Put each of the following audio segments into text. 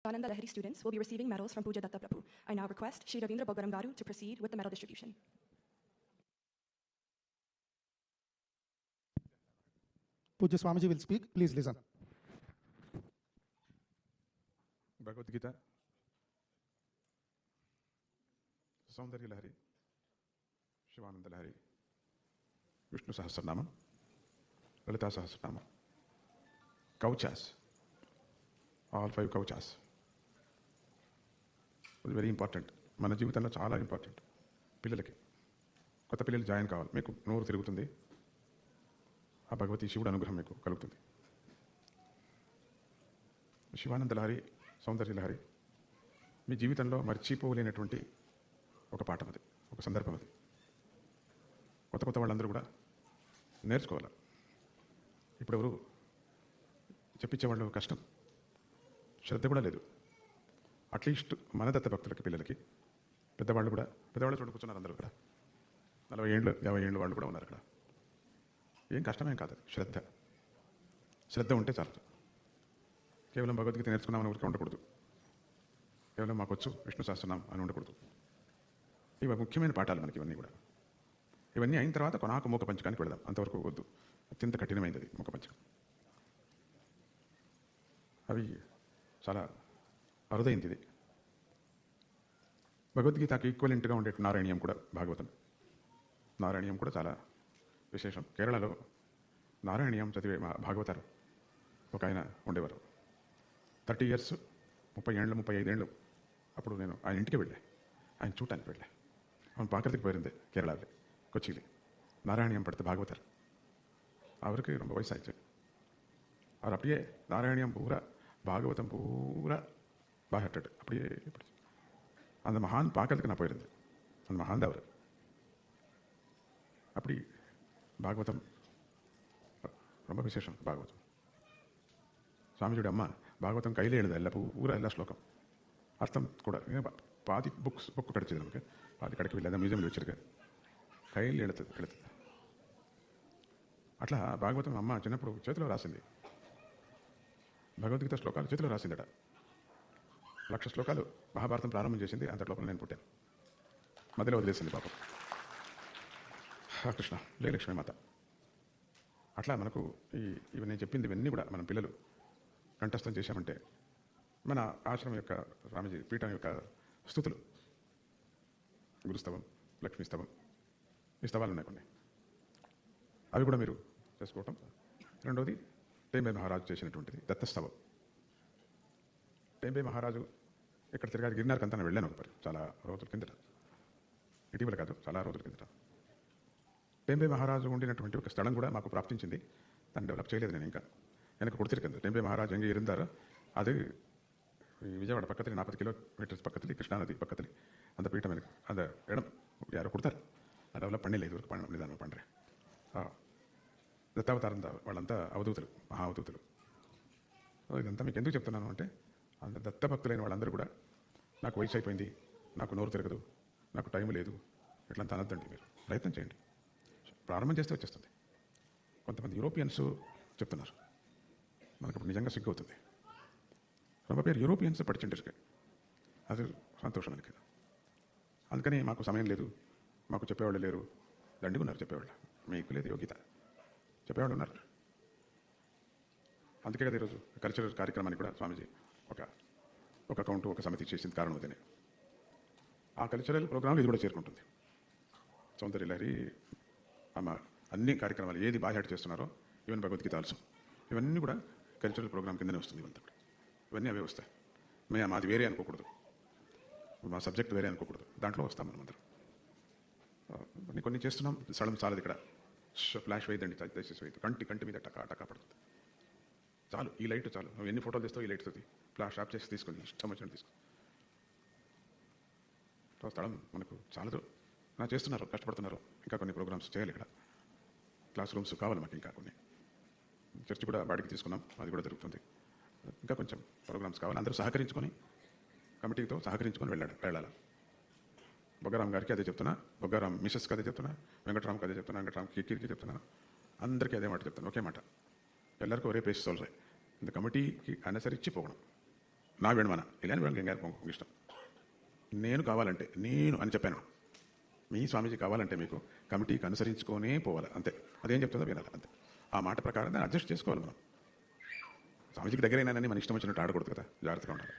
Shivananda Lahiri students will be receiving medals from Puja Datta Prabhu. I now request Shri Ravindra Bogaram Garu to proceed with the medal distribution. Puja Swamiji will speak. Please listen. Bhagavad Gita, Saundarya Lahari, Shivananda Lahari, Vishnu Sahasranamam, Lalita Sahasranamam, Kauchas, all 5 Kauchas. It is very important. మన జీవితంలో చాలా important. పిల్లలకి కొత్త పిల్లలు join కావాలి. మీకు నోరు తిరుగుతుంది, ఆ భగవతి శివుడు అనుగ్రహం మీకు కలుగుతుంది. శివానంద లహరి, సౌందర్య లహరి మీ జీవితంలో మర్చిపోలేనటువంటి ఒక పాఠం అది, ఒక సందర్భం అది. కొత్త కొత్త వాళ్ళందరూ కూడా నేర్చుకోవాలి. ఇప్పుడు ఎవరు చెప్పించేవాళ్ళు కష్టం, శ్రద్ధ కూడా లేదు. అట్లీస్ట్ మన దత్త భక్తులకి, పిల్లలకి, పెద్దవాళ్ళు చూడ కూర్చున్నారు అందరూ ఇక్కడ. 40 ఏళ్ళు 50 ఏళ్ళు వాళ్ళు కూడా ఉన్నారు ఇక్కడ. ఏం కష్టమేం కాదు, శ్రద్ధ ఉంటే చాలు. కేవలం భగవద్గీత నేర్చుకున్నామని ఊరికే ఉండకూడదు, కేవలం మాకొచ్చు విష్ణు సహస్రనామం అని ఉండకూడదు. ఇవి ముఖ్యమైన పాఠాలు మనకి ఇవన్నీ కూడా. ఇవన్నీ అయిన తర్వాత కొనాకు మూక పంచకానికి వెళదాం. అంతవరకు వద్దు, అత్యంత కఠినమైనది అది మూక పంచకం. అవి చాలా అరుదైంది. ఇది భగవద్గీతకి ఈక్వలెంట్గా ఉండే నారాయణీయం కూడా భాగవతం. నారాయణీయం కూడా చాలా విశేషం. కేరళలో నారాయణీయం చదివే భాగవతారు ఒక ఆయన ఉండేవారు. 30 years, 30 ఏళ్ళు 35 ఏళ్ళు అప్పుడు నేను ఆయన ఇంటికి వెళ్ళా, ఆయన చూడటానికి వెళ్ళా. அவன் பார்க்கறதுக்கு போயிருந்தேன் கேரளாவில், கொச்சியில். நாராயணியம் படுத்த பாகவதர், அவருக்கு ரொம்ப வயசாயிடுச்சு. அவர் அப்படியே நாராயணியம் பூரா, பாகவதம் பூரா பாகட்டட் அப்படியே படிச்சு. அந்த மகான் பார்க்கறதுக்கு நான் போயிருந்தேன். அந்த மகான் தான் அவர். அப்படி பாகவதம் ரொம்ப விசேஷம். பாகவதம் స్వామిజీడి అమ్మ భాగవతం కైలే எழுத ಎಲ್ಲ ಪೂರ ಎಲ್ಲ ಶ್ಲೋಕಂ అర్థం కూడా பாதி புக் கிடச்சிது நமக்கு, பாதி கிடைக்கவில்லை. அந்த మ్యూజియంలో வச்சிருக்கேன். కైలు எழுతుంది. అట్లా భాగవతం అమ్మ చిన్నప్పుడు చేతిలో రాసింది. భగవద్గీత శ్లోకాలు చేతిలో రాసిందట. 1,00,000 శ్లోకాలు మహాభారతం ప్రారంభం చేసింది. అంత లోపల నేను పుట్టాను. మధ్యలో వదిలేసింది పాపం. కృష్ణ లే లక్ష్మీ మాత. అట్లా మనకు ఇవి నేను చెప్పింది ఇవన్నీ కూడా మనం పిల్లలు కంఠస్థం చేశామంటే మన ఆశ్రమం యొక్క, స్వామిజీ పీఠం యొక్క స్థుతులు, గురుస్తవం, లక్ష్మీస్తవం, ఈ స్తవాలు ఉన్నాయి కొన్ని. అవి కూడా మీరు చేసుకోవటం. రెండవది టెంబే మహారాజు చేసినటువంటిది దత్తస్తవం. టెంబే మహారాజు ఇక్కడ తిరగాలి, గిరినార్కి అంతా వెళ్ళాను ఒకసారి, చాలా రోజుల కిందట, ఇటీవల కాదు, చాలా రోజుల కిందట. టెంబే మహారాజు ఉండినటువంటి ఒక స్థలం కూడా మాకు ప్రాప్తించింది. దాన్ని డెవలప్ చేయలేదు నేను ఇంకా. எனக்கு கொடுத்துருக்கேன். டெம்பே மகாராஜ் எங்கே இருந்தாரோ அது விஜயவாடா பக்கத்தில் 40 kilometers பக்கத்தில், கிருஷ்ணா நதி பக்கத்தில் அந்த பீட்டம் எனக்கு, அந்த இடம் யாரோ கொடுத்தாరు. అది డెవలప్ పని లేదు, నిదానం పండ్రే. దత్తావతారం వాళ్ళంతా అవధూతులు, మహా అవధూతులు. ఇదంతా మీకు ఎందుకు చెప్తున్నాను అంటే, అంత దత్త భక్తులైన వాళ్ళందరూ కూడా నాకు వయసు అయిపోయింది, నాకు నోరు తిరగదు, నాకు టైం లేదు, ఇట్లంతా అనొద్దండి. మీరు ప్రయత్నం చేయండి, ప్రారంభం చేస్తే వచ్చేస్తుంది. కొంతమంది యూరోపియన్స్ చెప్తున్నారు, మనకు ఇప్పుడు నిజంగా సిగ్గు అవుతుంది. ரொம்ப பேர் యూరోపియన్స్ படிச்சுட்டு అది సంతోషం మనకి. అందుకని మాకు సమయం లేదు, మాకు చెప్పేవాళ్ళు లేరు. దండిగా ఉన్నారు చెప్పేవాళ్ళు, మీకు లేదు యోగ్యత, చెప్పేవాళ్ళు ఉన్నారు. అందుకే కదా ఈరోజు కల్చరల్ కార్యక్రమానికి కూడా స్వామీజీ ఒక అకౌంట్, ఒక సమితి చేసింది కారణం అదేనే. ఆ కల్చరల్ ప్రోగ్రాంలు ఇది కూడా చేరుకుంటుంది. సౌందర్య లహరి అమ్మ అన్ని కార్యక్రమాలు ఏది బాగా చేస్తున్నారో, ఈవెన్ భగవద్గీత ఆల్సో, ఇవన్నీ కూడా కల్చరల్ ప్రోగ్రామ్ కిందనే వస్తుంది. ఇవంతా కూడా ఇవన్నీ అవే వస్తాయి. మాది వేరే అనుకోకూడదు, మా సబ్జెక్ట్ వేరే అనుకోకూడదు, దాంట్లో వస్తాం మనం అందరం. కొన్ని చేస్తున్నాం, స్థలం చాలదు ఇక్కడ. ఫ్లాష్ వేయదండి దయచేసి, వేయదు. కంటి మీద టకా పడుతుంది. చాలు, ఈ లైట్ చాలు. నువ్వు ఎన్ని ఫోటోలు తీస్తావు, ఈ లైట్ తోటి ఫ్లాష్ ఆఫ్ చేసి తీసుకొని ఇష్టం వచ్చినట్టు తీసుకో. స్థలం మనకు చాలదు. చేస్తున్నారు, కష్టపడుతున్నారు. ఇంకా కొన్ని ప్రోగ్రామ్స్ చేయాలి ఇక్కడ. క్లాస్ రూమ్స్ కావాలి మాకు, ఇంకా కొన్ని. చర్చి కూడా బాడికి తీసుకున్నాం, అది కూడా జరుగుతుంది. ఇంకా కొంచెం ప్రోగ్రామ్స్ కావాలి. అందరూ సహకరించుకొని, కమిటీతో సహకరించుకొని వెళ్ళాలి. బొగ్గారాం గారికి అదే చెప్తున్నా, బొగ్గారాం మిసెస్కి అదే చెప్తున్నా, వెంకటరామ్కి అదే చెప్తున్నా, వెంకటరామ్ కిరికి చెప్తున్నాను, అందరికీ అదే మాట చెప్తాను, ఒకే మాట. ಎಲ್ಲರಿಗೂ ஒரே பேசி சொல்கிறேன். இந்த கமிட்டிக்கு அனுசரித்து போகணும். నా వేణుమాన ఇలాంటి వేణు గారికి ఇష్టం. నేను కావాలంటే నేను అని చెప్పాను. మీ స్వామీజీ కావాలంటే మీకు కమిటీకి అనుసరించుకొనే పోవాలి అంతే. అదేం చెప్తుందో వినాలి అంతే. ఆ మాట ప్రకారం దాన్ని అడ్జస్ట్ చేసుకోవాలి మనం. స్వామీజీకి దగ్గరైనా మన ఇష్టం వచ్చినట్టు ఆడకూడదు కదా, జాగ్రత్తగా ఉండాలి.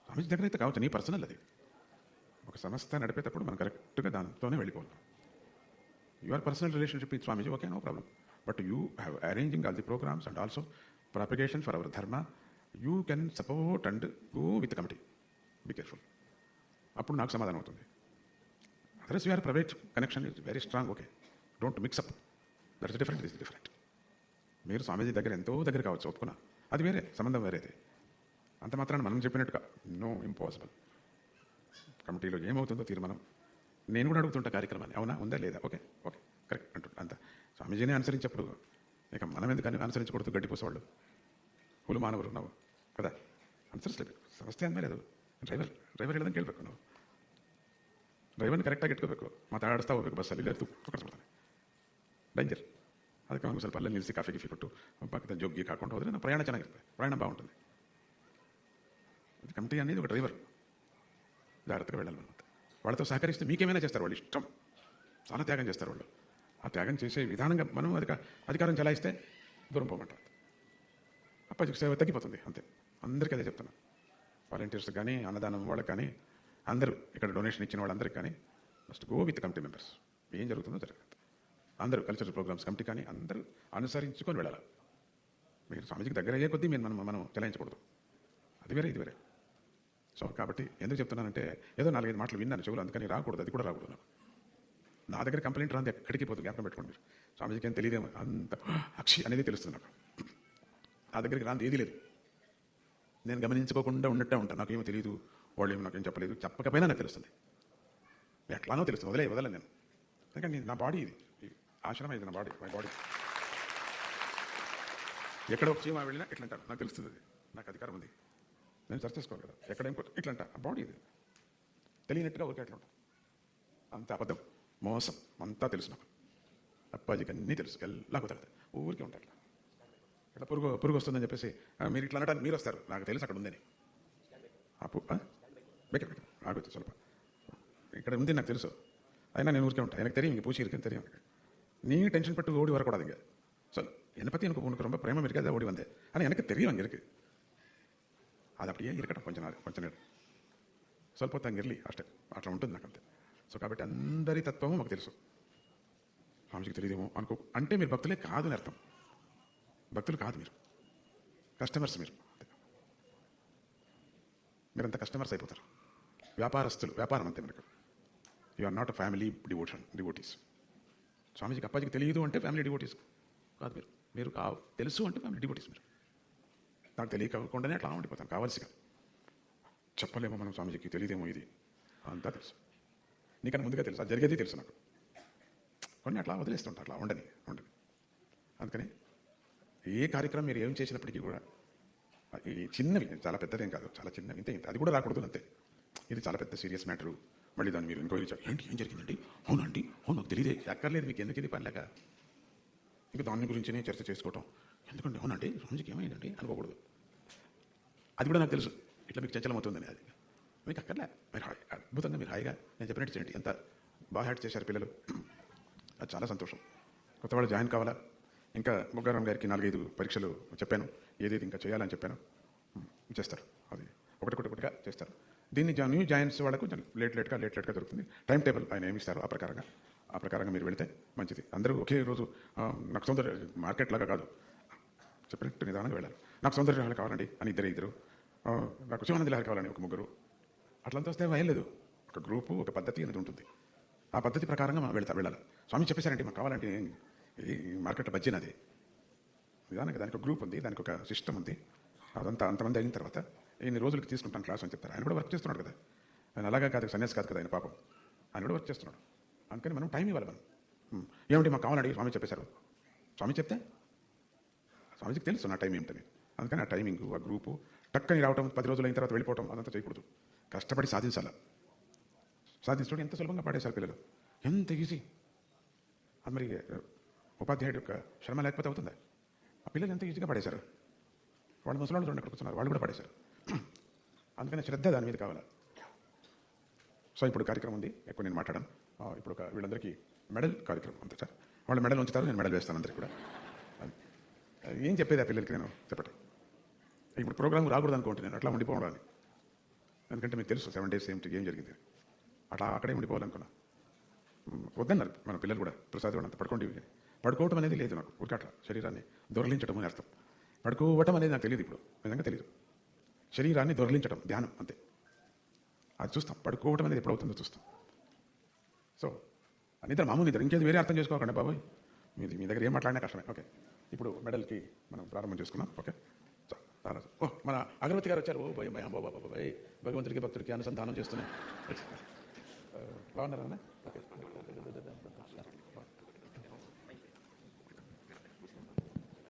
స్వామీజీ దగ్గర అయితే కావచ్చు, నీ పర్సనల్ అది. ఒక సంస్థ నడిపేటప్పుడు మనం కరెక్ట్గా దాంతోనే వెళ్ళిపోవాలి. Your personal relationship with Swamiji, okay, no problem. But you have arranging all the programmes and also propagation for our dharma. You can support and go with committee. Be careful. అప్పుడు నాకు సమాధానం అవుతుంది. Others your private connection is very strong, okay, don't mix up. That's different, is different. మీరు స్వామీజీ దగ్గర ఎంతో దగ్గర కావచ్చు, ఒప్పుకున్నా, అది వేరే సంబంధం, వేరేది. అంత మాత్రాన్ని మనం చెప్పినట్టుగా నో, ఇంపాసిబుల్. కమిటీలో ఏమవుతుందో తీర్మానం నేను కూడా అడుగుతుంటా కార్యక్రమాన్ని, అవునా, ఉందా లేదా, ఓకే ఓకే కరెక్ట్ అంటుంటా. అంత స్వామీజీనే అనుసరించప్పుడు ఇక మనం ఎందుకని అనుసరించకూడదు? గడ్డిపోసేవాళ్ళు ಹುಲು ಮಾನವರು ನಾವು కదా, ಅನುಸರಿಸಲೇಬೇಕು. ಸಮಸ್ಯೆ ಅಂದಮೇಲೆ ಅದು ಡ್ರೈವರ್ ಹೇಳ್ದಂಗೆ ಕೇಳಬೇಕು. ನಾವು ಡ್ರೈವರ್ನ ಕರೆಕ್ಟಾಗಿ ಇಟ್ಕೋಬೇಕು. ಮಾತಾಡಿಸ್ತಾ ಹೋಗ್ಬೇಕು ಬಸ್ಸಲ್ಲಿ, ಇಲ್ಲ ತುಕ್ಕಡಿಸ್ಬಿಡ್ತಾನೆ, ಡೇಂಜರ್. ಅದಕ್ಕೆ ಅವ್ನಿಗೆ ಸ್ವಲ್ಪ ಅಲ್ಲೇ ನಿಲ್ಲಿಸಿ ಕಾಫಿ ಕೊಟ್ಟು ಪಕ್ಕದ ಜೋಗಿ ಹಾಕೊಂಡು ಹೋದರೆ ನಾವು ಪ್ರಯಾಣ ಚೆನ್ನಾಗಿರುತ್ತೆ, ಪ್ರಯಾಣ బాగుంటుంది. కమిటీ అనేది ఒక డ్రైవర్, జాగ్రత్తగా వెళ్ళాలి మనం. వాళ్ళతో సహకరిస్తే మీకేమైనా చేస్తారు, వాళ్ళు ఇష్టం, చాలా త్యాగం చేస్తారు వాళ్ళు. ఆ త్యాగం చేసే విధానంగా మనం అధికారం చలాయిస్తే దూరం పోమంటారు. అప్పటికి సేవ తగ్గిపోతుంది అంతే. అందరికీ అదే చెప్తున్నా, వాలంటీర్స్ కానీ, అన్నదానం వాళ్ళకి కానీ, అందరూ ఇక్కడ డొనేషన్ ఇచ్చిన వాళ్ళందరికీ కానీ, first go with committee members. ఏం జరుగుతుందో జరగదు. అందరూ కల్చరల్ ప్రోగ్రామ్స్ కమిటీ కానీ అందరూ అనుసరించుకొని వెళ్ళాలి. మీరు స్వామీజీకి దగ్గర అయ్యే కొద్దీ మనం చలాయించకూడదు, అది వేరే ఇది వేరే. సో కాబట్టి ఎందుకు చెప్తున్నానంటే, ఏదో 4-5 మాటలు విన్నాను చెవులు, అందుకని రాకూడదు, అది కూడా రాకూడదు. నాకు నా దగ్గర కంప్లైంట్ రాంది ఎక్కడికి పోతుంది, జ్ఞాపకం పెట్టుకోండి మీరు. స్వామీజీకి ఏం తెలియదేమో, అంత అక్షి అనేది తెలుస్తుంది నాకు. నా దగ్గరికి రాంది ఏది లేదు, నేను గమనించుకోకుండా ఉన్నట్టే ఉంటాను. నాకేమో తెలియదు, వాళ్ళు ఏమో నాకేం చెప్పలేదు, చెప్పకపోయినా నాకు తెలుస్తుంది, ఎట్లానో తెలుస్తుంది, వదలను నేను. ఎందుకంటే నా బాడీ ఇది, ఆశ్రమం ఇది, నా బాడీ, మై బాడీ. ఎక్కడ ఒక చీమ వెళ్ళినా ఇట్లా అంటారు, నాకు తెలుస్తుంది, అది నాకు అధికారం ఉంది, నేను సర్చ్ చేసుకోవాలి కదా, ఎక్కడేం ఇట్లా అంట, ఆ బాడీ ఇది. తెలియనట్టుగా ఊరికే అట్లా ఉంటాను, అంత అబద్ధం, మోసం అంతా తెలుసు నాకు. అప్పాజీకి అన్నీ తెలుసు, ఎలా కుదరదు, ఊరికే ఉంటారు. ఇక్కడ పురుగు వస్తుందని చెప్పేసి మీరు ఇట్లా అనడానికి మీరు వస్తారు, నాకు తెలుసు అక్కడ ఉందని. బెటర్ ఆగొచ్చు స్వల్ప, ఇక్కడ ఉంది నాకు తెలుసు, అయినా నేను ఊరికే ఉంటాను. எனக்கு தெரியும், இங்கே பூச்சி இருக்குன்னு தெரியும். நீ டென்ஷன் பட்டு ஓடி வரக்கூடாதுங்க. சொல், என்னை பற்றி எனக்கு ரொம்ப பிரேமம் இருக்குது, அதை ஓடி வந்தேன். ஆனால் எனக்கு தெரியும் அங்கே இருக்குது, అది அப்படியே இருக்கட்டும் కొంచెం నేడు ಸ್ವಲ್ಪ ಹೊತ್ತು ಹಂಗಿರಲಿ ಅಷ್ಟೇ, అట్లా ఉంటుంది నాకు అంతే. సో కాబట్టి అందరి తత్వము మాకు తెలుసు, స్వామిజీకి తెలియదేమో అనుకో అంటే మీరు భక్తులే కాదు అని అర్థం. భక్తులు కాదు, మీరు కస్టమర్స్. మీరంతా కస్టమర్స్ అయిపోతారు, వ్యాపారస్తులు, వ్యాపారం అంతే మనకు. You are not a family devotees. స్వామీజీకి అప్పాజీకి తెలియదు అంటే ఫ్యామిలీ డివోటీస్ కాదు మీరు. మీరు తెలుసు అంటే ఫ్యామిలీ డివోటీస్. మీరు నాకు తెలియకుండానే అట్లా ఉండిపోతాను, కావాల్సిగా చెప్పలేమో మనం, స్వామీజీకి తెలియదేమో ఇది, అంతా తెలుసు. నీకన్నా ముందుగా తెలుసు, అది జరిగేది తెలుసు నాకు. కొన్ని అట్లా వదిలేస్తుంటారు, అట్లా ఉండని. అందుకని ఏ కార్యక్రమం మీరు ఏం చేసినప్పటికీ కూడా ఈ చిన్నవి, చాలా పెద్దదేం కాదు, చాలా చిన్నవి, ఇంతే అది కూడా రాకూడదు అంతే. ఇది చాలా పెద్ద సీరియస్ మ్యాటరు, మళ్ళీ దాన్ని మీరు ఎంక్వైరీ చేయాలి. ఏంటి, ఏం జరిగిందండి, అవునండి, అవును నాకు తెలియదే, ఎక్కర్లేదు మీకు, ఎందుకు ఇది పనిలేక ఇంకా దాని గురించినే చర్చ చేసుకోవటం ఎందుకండి, అవునండి స్వామిజీకి ఏమైందండి అనుకోకూడదు. అది కూడా నాకు తెలుసు, ఇట్లా మీకు చంచలమవుతుందని. అది మీకు అక్కర్లే, మీరు అద్భుతంగా మీరు హాయిగా నేను చెప్పినట్టు చేయండి. ఎంత బాగా హ్యాడ్ చేశారు పిల్లలు, అది చాలా సంతోషం. కొత్త వాళ్ళు జాయిన్ కావాలా, ఇంకా ముగ్గారాం గారికి 4-5 పరీక్షలు చెప్పాను, ఏదేది ఇంకా చేయాలని చెప్పాను, చేస్తారు. అది ఒకటిగా చేస్తారు. దీన్ని న్యూ జాయిన్స్ వాళ్ళకు లేట్గా దొరుకుతుంది. టైం టేబుల్ ఆయన ఏమి ఇస్తారు, ఆ ప్రకారంగా మీరు వెళితే మంచిది. అందరూ ఒకే రోజు నాకు సౌందర్య మార్కెట్ లాగా కాదు, చెప్పినట్టు నిదానంగా వెళ్ళాలి. నాకు సౌందర్య హాలు కావాలండి అని ఇద్దరు, నాకు శివానంద హాలు కావాలని ఒక 3, అట్లంతా వస్తే వేయలేదు. ఒక గ్రూపు, ఒక పద్ధతి అనేది ఉంటుంది, ఆ పద్ధతి ప్రకారంగా మనం వెళ్ళాలి. స్వామి చెప్పేశారంటే మాకు కావాలంటే ఈ మార్కెట్ బజ్జినది నిదానంగా, దానికి ఒక గ్రూప్ ఉంది, దానికి ఒక సిస్టమ్ ఉంది. అదంతా అంతమంది అయిన తర్వాత ఇన్ని రోజులకి తీసుకుంటాను క్లాస్ అని చెప్తారు. ఆయన కూడా వర్క్ చేస్తున్నాడు కదా, ఆయన అలాగా కాదు, సన్యాసి కాదు కదా ఆయన, పాపం ఆయన కూడా వర్క్ చేస్తున్నాడు. అందుకని మనం టైం ఇవ్వాలి. మనం ఏమిటి మాకు కావాలండి, స్వామి చెప్పేశారు, స్వామి చెప్తే స్వామిజీకి తెలుసు నా టైం ఏమిటని. అందుకని ఆ టైమింగ్, ఆ గ్రూపు టక్కని రావటం, 10 రోజులు అయిన తర్వాత వెళ్ళిపోవటం, అదంతా చేయకూడదు. కష్టపడి సాధించాలి. సాధించడం ఎంత సులభంగా పాడేశారు పిల్లలు, ఎంత ఈజీ. అది మరి ఉపాధ్యాయుడు యొక్క శ్రమ లేకపోతే అవుతుందా? ఆ పిల్లలు ఎంత ఈజీగా పడేశారు. వాళ్ళు ముసలాళ్ళు చూడండి అక్కడ కూర్చున్నారు, వాళ్ళు కూడా పడేశారు. అందుకని శ్రద్ధ దాని మీద కావాలి. సో ఇప్పుడు కార్యక్రమం ఉంది, ఎక్కువ నేను మాట్లాడాను. ఇప్పుడు వీళ్ళందరికీ మెడల్ కార్యక్రమం అంతే సార్. వాళ్ళు మెడల్ ఉంచుతారు, నేను మెడల్ వేస్తాను అందరికీ కూడా. ఏం చెప్పేది ఆ పిల్లలకి నేను చెప్పండి. ఇప్పుడు ప్రోగ్రామ్ రాకూడదు అనుకుంటున్నాను, అట్లా ఉండిపోవడానికి. ఎందుకంటే మీకు తెలుసు 7 days ఏం జరిగింది, అట్లా అక్కడే ఉండిపోవాలనుకున్నా. వద్దన్నారు మన పిల్లలు కూడా, ప్రసాద్ అంతా పడుకోండి. పడుకోవటం అనేది లేదు నాకు, ఊరికే అట్లా శరీరాన్ని దొరలించడం అని అర్థం. పడుకోవటం అనేది నాకు తెలియదు, ఇప్పుడు నిజంగా తెలియదు. శరీరాన్ని దొరలించడం ధ్యానం అంతే, అది చూస్తాం. పడుకోవటం అనేది ఎప్పుడవుతుందో చూస్తాం. సో నిద్ర మామూలు నిద్ర, ఇంకేది వేరే అర్థం చేసుకోకండి బాబాయ్. మీ దగ్గర ఏం మాట్లాడినా కష్టమే. ఓకే, ఇప్పుడు మెడల్కి మనం ప్రారంభం చేసుకున్నాం. ఓకే, మన అగరవతి గారు వచ్చారు. ఓ భయ బాబాయ్, భగవంతుడికి భక్తుడికి అనుసంధానం చేస్తున్నాయి. బాగున్నారా? ఓకే.